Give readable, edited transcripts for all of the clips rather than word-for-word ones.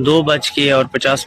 2:50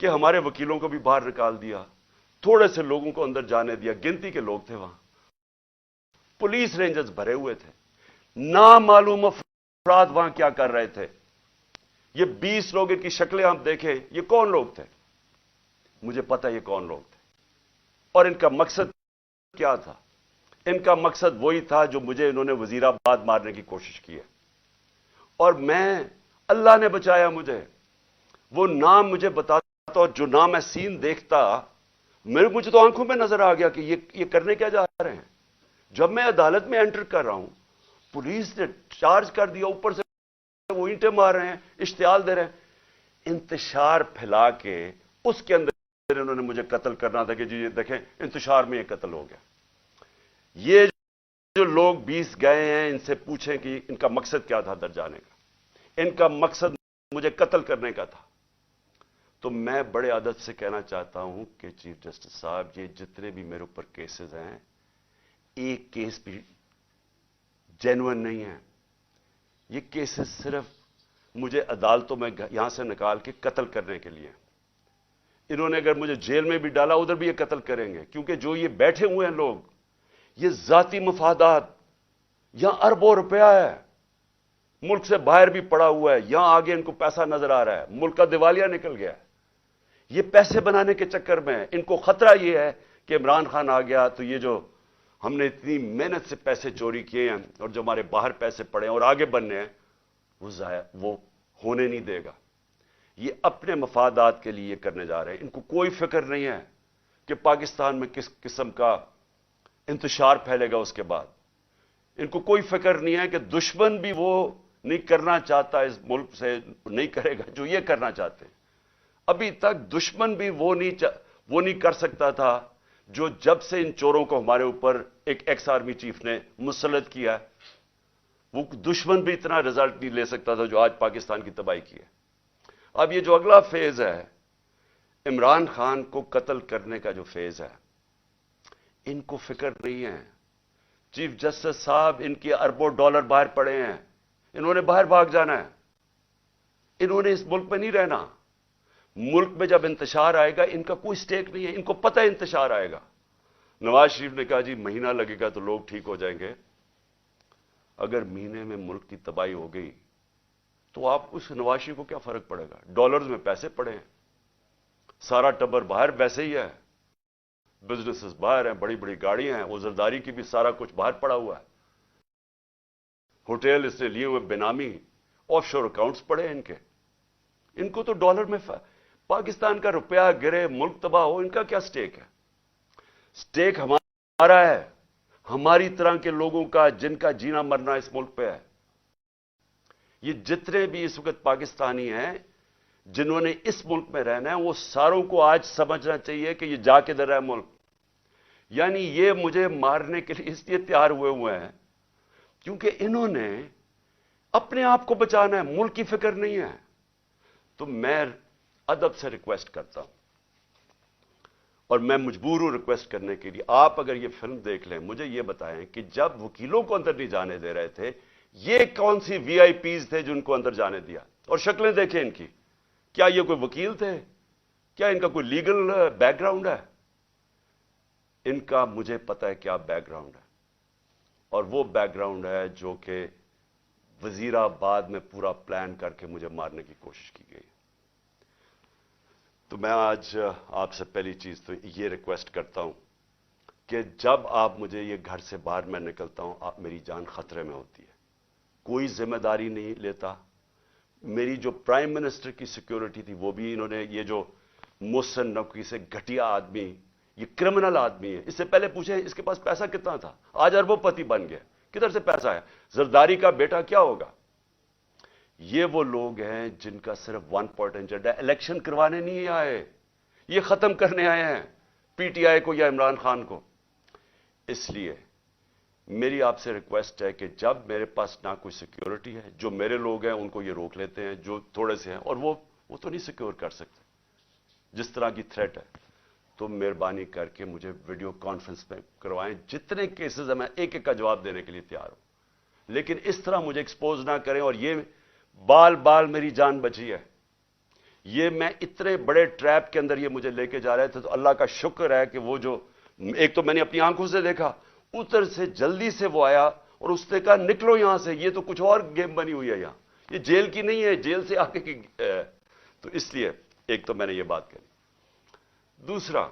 کہ ہمارے وکیلوں کو بھی باہر نکال دیا, تھوڑے سے لوگوں کو اندر جانے دیا, گنتی کے لوگ تھے وہاں, پولیس رینجرز بھرے ہوئے تھے, نامعلوم افراد وہاں کیا کر رہے تھے. یہ 20 لوگ, ان کی شکلیں آپ دیکھیں, یہ کون لوگ تھے؟ مجھے پتا یہ کون لوگ تھے, اور ان کا مقصد کیا تھا. ان کا مقصد وہی تھا جو مجھے انہوں نے وزیر آباد مارنے کی کوشش کی ہے, اور میں, اللہ نے بچایا مجھے. وہ نام مجھے بتاتا, اور جو نام میں سین دیکھتا, مجھے تو آنکھوں میں نظر آ گیا کہ یہ کرنے کیا جا رہے ہیں. جب میں عدالت میں انٹر کر رہا ہوں, پولیس نے چارج کر دیا, اوپر سے وہ اینٹیں مار رہے ہیں, اشتعال دے رہے ہیں, انتشار پھیلا کے اس کے اندر انہوں نے مجھے قتل کرنا تھا کہ جی یہ دیکھیں انتشار میں یہ قتل ہو گیا. یہ جو لوگ 20 گئے ہیں, ان سے پوچھیں کہ ان کا مقصد کیا تھا اندر جانے کا. ان کا مقصد مجھے قتل کرنے کا تھا. تو میں بڑے ادب سے کہنا چاہتا ہوں کہ چیف جسٹس صاحب, یہ جتنے بھی میرے اوپر کیسز ہیں, ایک کیس بھی جینوئن نہیں ہے. یہ کیسز صرف مجھے عدالتوں میں یہاں سے نکال کے قتل کرنے کے لیے. انہوں نے اگر مجھے جیل میں بھی ڈالا, ادھر بھی یہ قتل کریں گے, کیونکہ جو یہ بیٹھے ہوئے ہیں لوگ, یہ ذاتی مفادات, یہاں اربوں روپیہ ہے, ملک سے باہر بھی پڑا ہوا ہے, یہاں آگے ان کو پیسہ نظر آ رہا ہے, ملک کا دیوالیہ نکل گیا ہے. یہ پیسے بنانے کے چکر میں ان کو خطرہ یہ ہے کہ عمران خان آ گیا تو یہ جو ہم نے اتنی محنت سے پیسے چوری کیے ہیں اور جو ہمارے باہر پیسے پڑے ہیں اور آگے بننے ہیں, وہ ہونے نہیں دے گا. یہ اپنے مفادات کے لیے کرنے جا رہے ہیں. ان کو کوئی فکر نہیں ہے کہ پاکستان میں کس قسم کا انتشار پھیلے گا اس کے بعد. ان کو کوئی فکر نہیں ہے کہ دشمن بھی وہ نہیں کرنا چاہتا اس ملک سے, نہیں کرے گا جو یہ کرنا چاہتے ہیں. ابھی تک دشمن بھی وہ نہیں کر سکتا تھا جو جب سے ان چوروں کو ہمارے اوپر ایک ایکس آرمی چیف نے مسلط کیا, وہ دشمن بھی اتنا رزلٹ نہیں لے سکتا تھا جو آج پاکستان کی تباہی کی ہے. اب یہ جو اگلا فیز ہے, عمران خان کو قتل کرنے کا جو فیز ہے, ان کو فکر نہیں ہے. چیف جسٹس صاحب, ان کے اربوں ڈالر باہر پڑے ہیں, انہوں نے باہر بھاگ جانا ہے, انہوں نے اس ملک میں نہیں رہنا. ملک میں جب انتشار آئے گا, ان کا کوئی سٹیک نہیں ہے, ان کو پتہ ہے انتشار آئے گا. نواز شریف نے کہا جی مہینہ لگے گا تو لوگ ٹھیک ہو جائیں گے. اگر مہینے میں ملک کی تباہی ہو گئی تو آپ اس نواز شریف کو کیا فرق پڑے گا؟ ڈالرز میں پیسے پڑے ہیں, سارا ٹبر باہر ویسے ہی ہے, بزنسز باہر ہیں, بڑی بڑی گاڑیاں ہیں, وزرداری کی بھی سارا کچھ باہر پڑا ہوا ہے, ہوٹل اس نے لیے ہوئے بینامی, آف شور اکاؤنٹس پڑے ہیں ان کے. ان کو تو ڈالر میں پاکستان کا روپیہ گرے, ملک تباہ ہو, ان کا کیا سٹیک ہے؟ سٹیک ہمارا ہے, ہماری طرح کے لوگوں کا, جن کا جینا مرنا اس ملک پہ ہے. یہ جتنے بھی اس وقت پاکستانی ہیں جنہوں نے اس ملک میں رہنا ہے, وہ ساروں کو آج سمجھنا چاہیے کہ یہ جا کے در ہے ملک. یعنی یہ مجھے مارنے کے لیے اس لیے تیار ہوئے ہیں کیونکہ انہوں نے اپنے آپ کو بچانا ہے, ملک کی فکر نہیں ہے. تو میں ادب سے ریکویسٹ کرتا ہوں, اور میں مجبور ہوں ریکویسٹ کرنے کے لیے, آپ اگر یہ فلم دیکھ لیں, مجھے یہ بتائیں کہ جب وکیلوں کو اندر نہیں جانے دے رہے تھے, یہ کون سی وی آئی پیز تھے جن کو اندر جانے دیا؟ اور شکلیں دیکھیں ان کی, کیا یہ کوئی وکیل تھے؟ کیا ان کا کوئی لیگل بیک گراؤنڈ ہے؟ ان کا مجھے پتا ہے کیا بیک گراؤنڈ ہے, اور وہ بیک گراؤنڈ ہے جو کہ وزیر آباد میں پورا پلان کر کے مجھے مارنے کی کوشش کی گئی. تو میں آج آپ سے پہلی چیز تو یہ ریکویسٹ کرتا ہوں کہ جب آپ مجھے یہ گھر سے باہر میں نکلتا ہوں, آپ میری جان خطرے میں ہوتی ہے, کوئی ذمہ داری نہیں لیتا. میری جو پرائم منسٹر کی سیکیورٹی تھی وہ بھی انہوں نے, یہ جو محسن نقوی سے گھٹیا آدمی, یہ کرمنل آدمی ہے, اس سے پہلے پوچھیں اس کے پاس پیسہ کتنا تھا, آج اربوں پتی بن گیا, کدھر سے پیسہ ہے؟ زرداری کا بیٹا کیا ہوگا؟ یہ وہ لوگ ہیں جن کا صرف ون پوائنٹ ایجنڈا ہے, الیکشن کروانے نہیں آئے, یہ ختم کرنے آئے ہیں پی ٹی آئی کو یا عمران خان کو. اس لیے میری آپ سے ریکویسٹ ہے کہ جب میرے پاس نہ کوئی سیکیورٹی ہے, جو میرے لوگ ہیں ان کو یہ روک لیتے ہیں جو تھوڑے سے ہیں, اور وہ تو نہیں سیکیور کر سکتے جس طرح کی تھریٹ ہے, تو مہربانی کر کے مجھے ویڈیو کانفرنس میں کروائیں. جتنے کیسز ہیں میں ایک ایک کا جواب دینے کے لیے تیار ہوں, لیکن اس طرح مجھے ایکسپوز نہ کریں. اور یہ بال بال میری جان بچی ہے, یہ میں اتنے بڑے ٹریپ کے اندر یہ مجھے لے کے جا رہے تھے، تو اللہ کا شکر ہے کہ وہ جو ایک تو میں نے اپنی آنکھوں سے دیکھا، ادھر سے جلدی سے وہ آیا اور اس نے کہا نکلو یہاں سے، یہ تو کچھ اور گیم بنی ہوئی ہے، یہاں یہ جیل کی نہیں ہے، جیل سے آگے کی تو اس لیے ایک تو میں نے یہ بات کہی۔ دوسرا،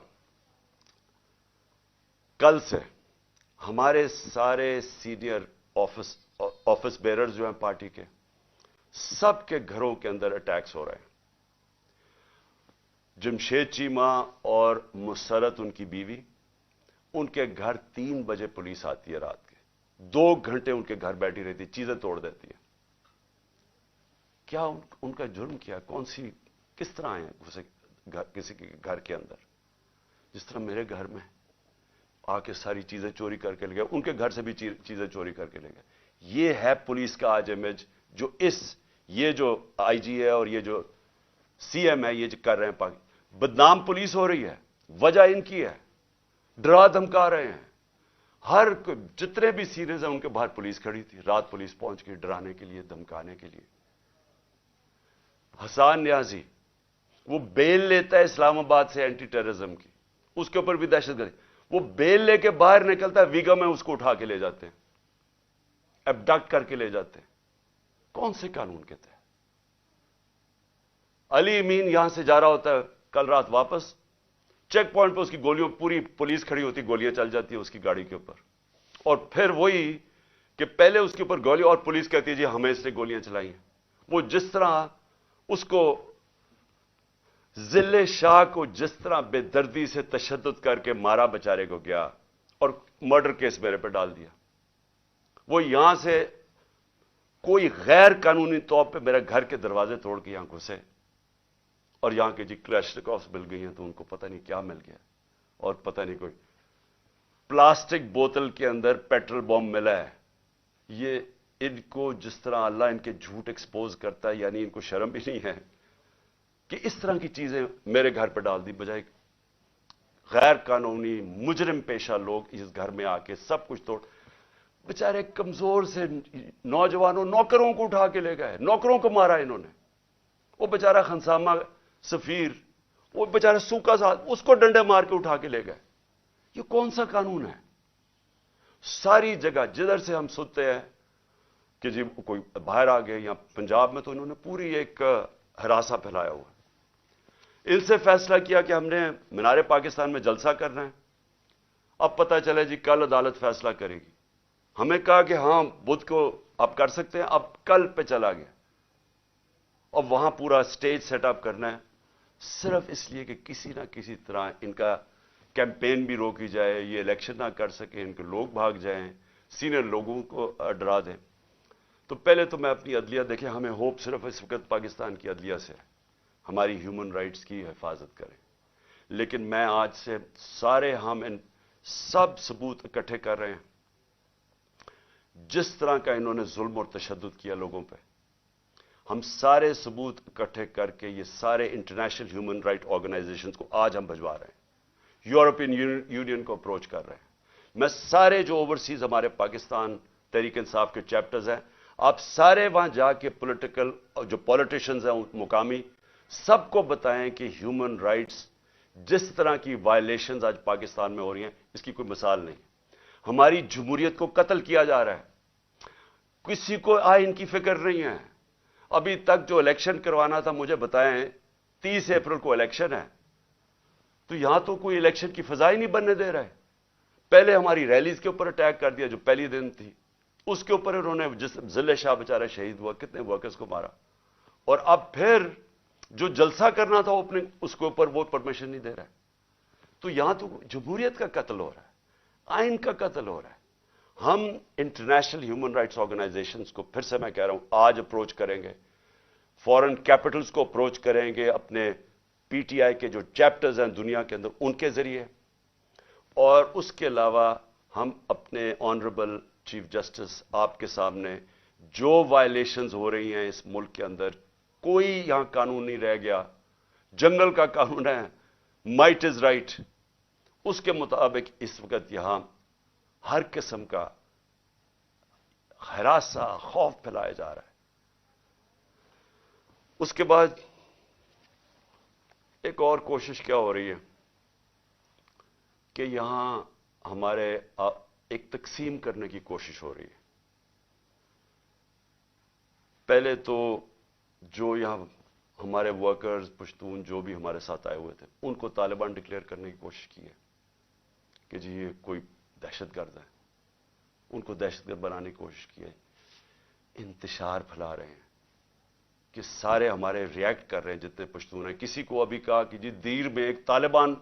کل سے ہمارے سارے سینئر آفس بیررز جو ہیں پارٹی کے، سب کے گھروں کے اندر اٹیکس ہو رہے ہیں۔ جمشید چیمہ اور مسرت ان کی بیوی، ان کے گھر 3 بجے پولیس آتی ہے رات کے، 2 گھنٹے ان کے گھر بیٹھی رہتی، چیزیں توڑ دیتی ہے۔ کیا ان کا جرم کیا؟ کس طرح آئے ہیں کسی کے گھر کے اندر؟ جس طرح میرے گھر میں آ کے ساری چیزیں چوری کر کے لے گئے، ان کے گھر سے بھی چیزیں چوری کر کے لے گئے۔ یہ ہے پولیس کا آج امیج جو یہ جو آئی جی ہے اور یہ جو سی ایم ہے یہ جو کر رہے ہیں۔ بدنام پولیس ہو رہی ہے، وجہ ان کی ہے، ڈرا دھمکا رہے ہیں۔ ہر جتنے بھی سینئرز ہیں ان کے باہر پولیس کھڑی تھی، رات پولیس پہنچ گئی ڈرانے کے لیے، دھمکانے کے لیے۔ حسان نیازی وہ بیل لیتا ہے اسلام آباد سے اینٹی ٹیررزم کی، اس کے اوپر بھی دہشت گردی، وہ بیل لے کے باہر نکلتا ہے، ویگا میں اس کو اٹھا کے لے جاتے ہیں، ابڈکٹ کر کے لے جاتے ہیں۔ کون سے قانون کے تحت؟ علی امین یہاں سے جا رہا ہوتا ہے کل رات واپس، چیک پوائنٹ پہ اس کی گولیوں، پوری پولیس کھڑی ہوتی، گولیاں چل جاتی ہیں اس کی گاڑی کے اوپر، اور پھر وہی کہ پہلے اس کے اوپر گولی اور پولیس کہتی ہے جی ہمیں اس نے گولیاں چلائی ہیں۔ وہ جس طرح اس کو ذل شاہ کو جس طرح بے دردی سے تشدد کر کے مارا بچارے کو گیا اور مرڈر کیس میرے پہ ڈال دیا، وہ یہاں سے کوئی غیر قانونی طور پہ میرے گھر کے دروازے توڑ کے یہاں گھسے، اور یہاں کے جی کلیشنکوفs مل گئی ہیں تو ان کو پتہ نہیں کیا مل گیا، اور پتہ نہیں کوئی پلاسٹک بوتل کے اندر پیٹرول بم ملا ہے۔ یہ ان کو جس طرح اللہ ان کے جھوٹ ایکسپوز کرتا ہے، یعنی ان کو شرم بھی نہیں ہے کہ اس طرح کی چیزیں میرے گھر پہ ڈال دی، بجائے غیر قانونی مجرم پیشہ لوگ اس گھر میں آ کے سب کچھ توڑ۔ بیچارے کمزور سے نوجوانوں، نوکروں کو اٹھا کے لے گئے، نوکروں کو مارا انہوں نے۔ وہ بیچارہ خنسامہ سفیر، وہ بیچارہ سوکا ساتھ، اس کو ڈنڈے مار کے اٹھا کے لے گئے۔ یہ کون سا قانون ہے؟ ساری جگہ جدھر سے ہم سنتے ہیں کہ جی کوئی باہر آ گئے، یا پنجاب میں تو انہوں نے پوری ایک ہراسہ پھیلایا ہوا ہے۔ ان سے فیصلہ کیا کہ ہم نے مینار پاکستان میں جلسہ کرنا ہے، اب پتہ چلے جی کل عدالت فیصلہ کرے گی۔ ہمیں کہا کہ ہاں بدھ کو آپ کر سکتے ہیں، اب کل پہ چلا گیا، اب وہاں پورا سٹیج سیٹ اپ کرنا ہے، صرف اس لیے کہ کسی نہ کسی طرح ان کا کیمپین بھی روکی جائے، یہ الیکشن نہ کر سکے، ان کے لوگ بھاگ جائیں، سینئر لوگوں کو ڈرا دیں۔ تو پہلے تو میں اپنی عدلیہ، دیکھیں ہمیں ہوپ صرف اس وقت پاکستان کی عدلیہ سے ہے، ہماری ہیومن رائٹس کی حفاظت کریں، لیکن میں آج سے ہم ان سب ثبوت اکٹھے کر رہے ہیں جس طرح کا انہوں نے ظلم اور تشدد کیا لوگوں پہ۔ ہم سارے ثبوت اکٹھے کر کے یہ سارے انٹرنیشنل ہیومن رائٹ آرگنائزیشنز کو آج ہم بھجوا رہے ہیں، یورپین یونین کو اپروچ کر رہے ہیں۔ میں سارے جو اوورسیز ہمارے پاکستان تحریک انصاف کے چیپٹرز ہیں، آپ سارے وہاں جا کے جو پولیٹیشنز ہیں مقامی، سب کو بتائیں کہ ہیومن رائٹس جس طرح کی وائلیشنز آج پاکستان میں ہو رہی ہیں، اس کی کوئی مثال نہیں۔ ہماری جمہوریت کو قتل کیا جا رہا ہے، کسی کو آئین کی فکر نہیں ہے۔ ابھی تک جو الیکشن کروانا تھا، مجھے بتائیں 30 اپریل کو الیکشن ہے، تو یہاں تو کوئی الیکشن کی فضا ہی نہیں بننے دے رہا ہے۔ پہلے ہماری ریلیز کے اوپر اٹیک کر دیا جو پہلی دن تھی، اس کے اوپر انہوں نے جس ذل شاہ بیچارہ شہید ہوا، کتنے ورکرز کو مارا، اور اب پھر جو جلسہ کرنا تھا اس کے اوپر وہ پرمیشن نہیں دے رہا ہے۔ تو یہاں تو جمہوریت کا قتل ہو رہا ہے، آئین کا قتل ہو رہا ہے۔ ہم انٹرنیشنل ہیومن رائٹس آرگنائزیشنز کو پھر سے میں کہہ رہا ہوں آج اپروچ کریں گے، فورن کیپٹلز کو اپروچ کریں گے، اپنے پی ٹی آئی کے جو چیپٹرز ہیں دنیا کے اندر ان کے ذریعے، اور اس کے علاوہ ہم اپنے آنریبل چیف جسٹس آپ کے سامنے جو وائلیشنز ہو رہی ہیں اس ملک کے اندر، کوئی یہاں قانون نہیں رہ گیا، جنگل کا قانون ہے، مائٹ از رائٹ، اس کے مطابق اس وقت یہاں ہر قسم کا ہراساں، خوف پھیلایا جا رہا ہے۔ اس کے بعد ایک اور کوشش کیا ہو رہی ہے کہ یہاں ہمارے ایک تقسیم کرنے کی کوشش ہو رہی ہے. پہلے تو جو یہاں ہمارے ورکرز پشتون جو بھی ہمارے ساتھ آئے ہوئے تھے ان کو طالبان ڈکلیئر کرنے کی کوشش کی ہے کہ جی یہ کوئی دہشت گرد ہے, ان کو دہشت گرد بنانے کی کوشش کی ہے. انتشار پھیلا رہے ہیں کہ سارے ہمارے ریئیکٹ کر رہے ہیں جتنے پشتون ہیں. کسی کو ابھی کہا کہ جی دیر میں ایک طالبان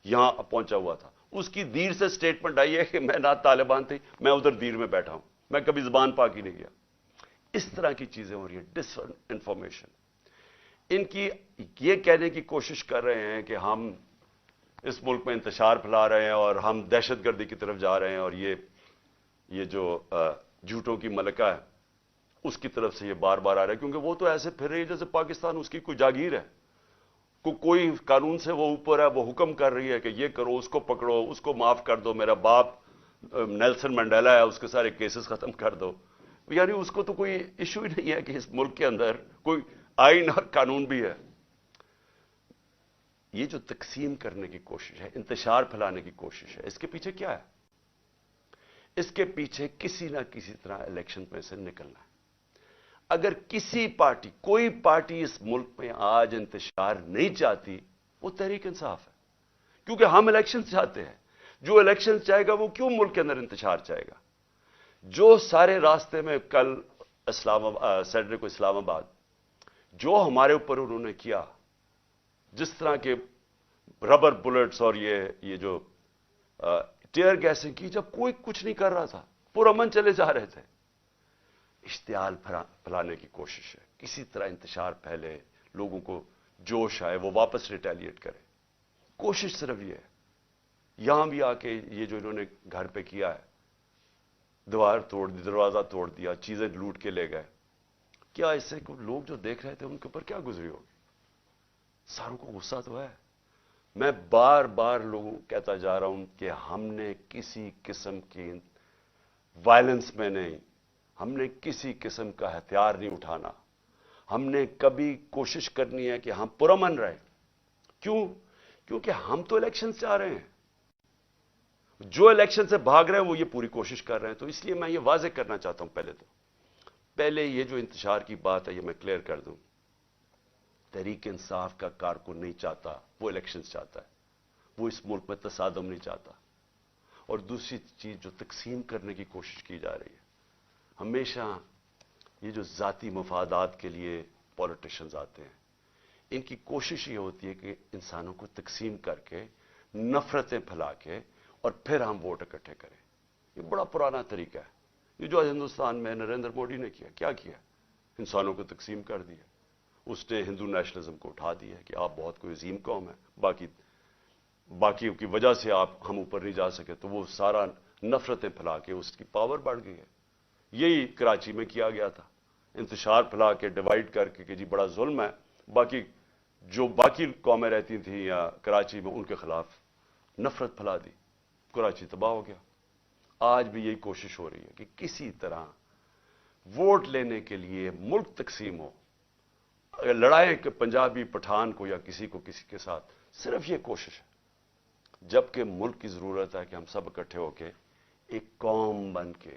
یہاں پہنچا ہوا تھا, اس کی دیر سے سٹیٹمنٹ آئی ہے کہ میں نہ طالبان تھی, میں ادھر دیر میں بیٹھا ہوں, میں کبھی زبان پاک ہی نہیں گیا. اس طرح کی چیزیں ہو رہی ہیں, ڈس انفارمیشن. ان کی یہ کہنے کی کوشش کر رہے ہیں کہ ہم اس ملک میں انتشار پھیلا رہے ہیں اور ہم دہشت گردی کی طرف جا رہے ہیں, اور یہ جو جھوٹوں کی ملکہ ہے اس کی طرف سے یہ بار بار آ رہا ہے, کیونکہ وہ تو ایسے پھر رہی ہے جیسے پاکستان اس کی کوئی جاگیر ہے, کوئی قانون سے وہ اوپر ہے, وہ حکم کر رہی ہے کہ یہ کرو, اس کو پکڑو, اس کو معاف کر دو, میرا باپ نیلسن منڈیلا ہے اس کے سارے کیسز ختم کر دو. یعنی اس کو تو کوئی ایشو ہی نہیں ہے کہ اس ملک کے اندر کوئی آئین اور قانون بھی ہے. یہ جو تقسیم کرنے کی کوشش ہے, انتشار پھیلانے کی کوشش ہے, اس کے پیچھے کیا ہے؟ اس کے پیچھے کسی نہ کسی طرح الیکشن میں سے نکلنا ہے. اگر کسی پارٹی, کوئی پارٹی اس ملک میں آج انتشار نہیں چاہتی, وہ تحریک انصاف ہے, کیونکہ ہم الیکشن چاہتے ہیں. جو الیکشن چاہے گا وہ کیوں ملک کے اندر انتشار چاہے گا؟ جو سارے راستے میں کل سیٹرڈے کو اسلام آباد جو ہمارے اوپر انہوں نے کیا, جس طرح کے ربر بلٹس اور یہ جو ٹیئر گیسنگ کی, جب کوئی کچھ نہیں کر رہا تھا, پرامن چلے جا رہے تھے. اشتعال پھیلانے کی کوشش ہے, کسی طرح انتشار پھیلے, لوگوں کو جوش آئے, وہ واپس ریٹیلیٹ کرے. کوشش صرف یہ ہے. یہاں بھی آ کے یہ جو انہوں نے گھر پہ کیا ہے, دیوار توڑ دی, دروازہ توڑ دیا, چیزیں لوٹ کے لے گئے, کیا اس سے لوگ جو دیکھ رہے تھے ان کے اوپر کیا گزری ہوگی؟ ساروں کو غصہ تو ہے. میں بار بار لوگوں کہتا جا رہا ہوں کہ ہم نے کسی قسم کی وائلنس میں نہیں, ہم نے کسی قسم کا ہتھیار نہیں اٹھانا. ہم نے کبھی کوشش کرنی ہے کہ ہم پرامن رہیں. کیوں؟ کیونکہ ہم تو الیکشن سے آ رہے ہیں. جو الیکشن سے بھاگ رہے ہیں وہ یہ پوری کوشش کر رہے ہیں. تو اس لیے میں یہ واضح کرنا چاہتا ہوں, پہلے یہ جو انتشار کی بات ہے یہ میں کلیئر کر دوں. تحریک انصاف کا کارکن نہیں چاہتا, وہ الیکشن چاہتا ہے. وہ اس ملک میں تصادم نہیں چاہتا. اور دوسری چیز جو تقسیم کرنے کی کوشش کی جا رہی ہے, ہمیشہ یہ جو ذاتی مفادات کے لیے پولیٹیشنز آتے ہیں, ان کی کوشش یہ ہوتی ہے کہ انسانوں کو تقسیم کر کے, نفرتیں پھیلا کے, اور پھر ہم ووٹ اکٹھے کریں. یہ بڑا پرانا طریقہ ہے. یہ جو ہندوستان میں نریندر مودی نے کیا کیا؟ انسانوں کو تقسیم کر دیا. اس نے ہندو نیشنلزم کو اٹھا دیا کہ آپ بہت کوئی عظیم قوم ہے, باقی کی وجہ سے ہم اوپر نہیں جا سکے, تو وہ سارا نفرتیں پھیلا کے اس کی پاور بڑھ گئی ہے. یہی کراچی میں کیا گیا تھا, انتشار پھیلا کے, ڈیوائڈ کر کے کہ جی بڑا ظلم ہے. باقی قومیں رہتی تھیں یا کراچی میں, ان کے خلاف نفرت پھیلا دی, کراچی تباہ ہو گیا. آج بھی یہی کوشش ہو رہی ہے کہ کسی طرح ووٹ لینے کے لیے ملک تقسیم ہو, لڑائیں کہ پنجابی پٹھان کو یا کسی کو کسی کے ساتھ. صرف یہ کوشش ہے, جبکہ ملک کی ضرورت ہے کہ ہم سب اکٹھے ہو کے ایک قوم بن کے,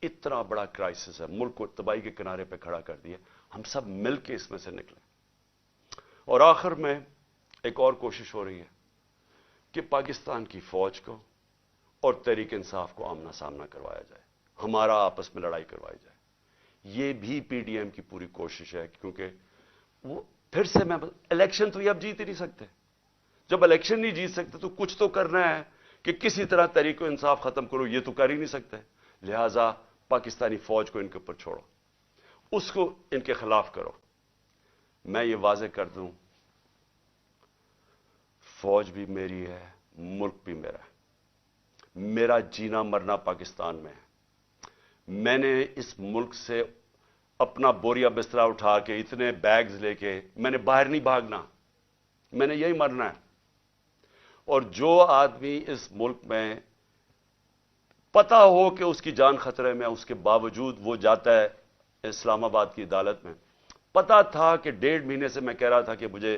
اتنا بڑا کرائسس ہے, ملک کو تباہی کے کنارے پہ کھڑا کر دیا, ہم سب مل کے اس میں سے نکلیں. اور آخر میں ایک اور کوشش ہو رہی ہے کہ پاکستان کی فوج کو اور تحریک انصاف کو آمنا سامنا کروایا جائے, ہمارا آپس میں لڑائی کروائی جائے. یہ بھی پی ڈی ایم کی پوری کوشش ہے, کیونکہ وہ پھر سے الیکشن تو یہ اب جیت ہی نہیں سکتے. جب الیکشن نہیں جیت سکتے تو کچھ تو کرنا ہے کہ کسی طرح تحریک انصاف ختم کرو. یہ تو کر ہی نہیں سکتے, لہذا پاکستانی فوج کو ان کے اوپر چھوڑو, اس کو ان کے خلاف کرو. میں یہ واضح کر دوں, فوج بھی میری ہے, ملک بھی میرا ہے. میرا جینا مرنا پاکستان میں ہے. میں نے اس ملک سے اپنا بوریا بسترا اٹھا کے, اتنے بیگز لے کے, میں نے باہر نہیں بھاگنا, میں نے یہی مرنا ہے. اور جو آدمی اس ملک میں پتا ہو کہ اس کی جان خطرے میں, اس کے باوجود وہ جاتا ہے اسلام آباد کی عدالت میں. پتا تھا کہ 1.5 مہینے سے میں کہہ رہا تھا کہ مجھے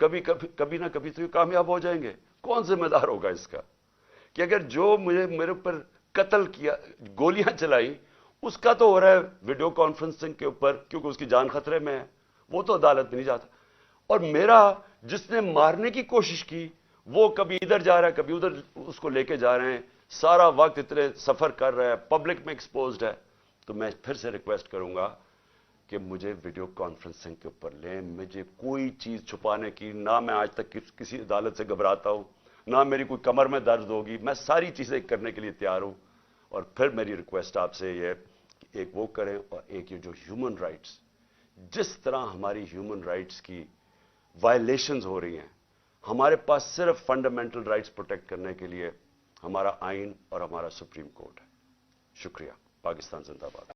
کبھی نہ کبھی تو یہ کامیاب ہو جائیں گے. کون ذمہ دار ہوگا اس کا کہ اگر جو میرے اوپر قتل کیا, گولیاں چلائی, اس کا تو ہو رہا ہے ویڈیو کانفرنسنگ کے اوپر کیونکہ اس کی جان خطرے میں ہے, وہ تو عدالت میں نہیں جاتا. اور میرا جس نے مارنے کی کوشش کی وہ کبھی ادھر جا رہا ہے کبھی ادھر اس کو لے کے جا رہے ہیں, سارا وقت اتنے سفر کر رہا ہے, پبلک میں ایکسپوزڈ ہے. تو میں پھر سے ریکویسٹ کروں گا کہ مجھے ویڈیو کانفرنسنگ کے اوپر لیں. مجھے کوئی چیز چھپانے کی, نہ میں آج تک کسی عدالت سے گھبراتا ہوں, نہ میری کوئی کمر میں درد ہوگی. میں ساری چیزیں کرنے کے لیے تیار ہوں. اور پھر میری ریکویسٹ آپ سے یہ کہ ایک وہ کریں, اور ایک یہ جو ہیومن رائٹس, جس طرح ہماری ہیومن رائٹس کی وائلیشنز ہو رہی ہیں, ہمارے پاس صرف فنڈامنٹل رائٹس پروٹیکٹ کرنے کے لیے ہمارا آئین اور ہمارا سپریم کورٹ ہے. شکریہ. پاکستان زندہ باد.